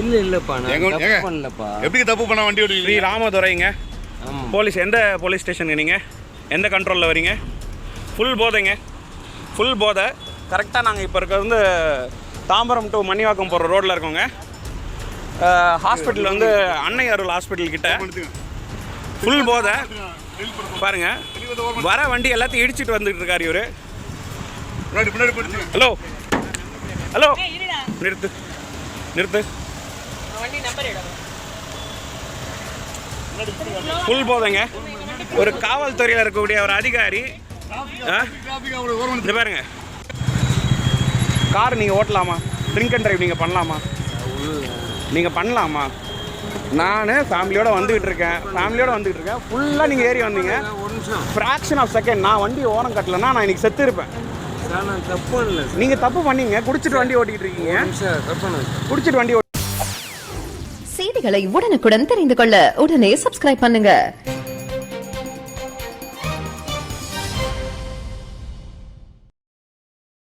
இல்லப்பா நான் தப்பு பண்ணலப்பா. எப்படி தப்பு பண்ண வண்டி ஓட்டுறீங்க? ஸ்ரீ ராமதுரைங்க. போலீஸ் எந்த போலீஸ் ஸ்டேஷனுங்க நீங்கள்? எந்த கண்ட்ரோலில் வரீங்க? ஃபுல் போதைங்க, ஃபுல் போதை. கரெக்டாக நாங்கள் இப்போ இருக்கிறது வந்து தாம்பரம் டு மணிவாக்கம் போகிற ரோட்டில் இருக்கோங்க. ஹாஸ்பிட்டல் வந்து அன்னை அருள் ஹாஸ்பிட்டல் கிட்ட. ஃபுல் போதை பாருங்க. வர வண்டி எல்லாத்தையும் இடிச்சிட்டு வந்துட்டு இருக்காரு இவரு. ஹலோ ஹலோ, நிறுத்து நிறுத்து. ஃபுல் போதைங்க. ஒரு காவல்துறையில் இருக்கக்கூடிய ஒரு அதிகாரி இது பாருங்க. கார் நீங்கள் ஓட்டலாமா? ட்ரிங்க் அண்ட் டிரைவ் நீங்கள் பண்ணலாமா? நீங்கள் பண்ணலாமா? நான் ஃபேமிலியோடு வந்துக்கிட்டு இருக்கேன். ஃபுல்லாக நீங்கள் ஏறி வந்தீங்க. ஃப்ராக்ஷன் ஆஃப் செகண்ட் நான் வண்டி ஓரம் கட்டலைன்னா நான் இன்னைக்கு செத்து இருப்பேன். தப்பு இல்லை. நீங்கள் தப்பு பண்ணீங்க. குடிச்சிட்டு வண்டி ஓட்டிகிட்டு இருக்கீங்க. குடிச்சிட்டு வண்டி செய்திகளை உடனுக்குடன் தெரிந்து கொள்ள உடனே சப்ஸ்கிரைப் பண்ணுங்க.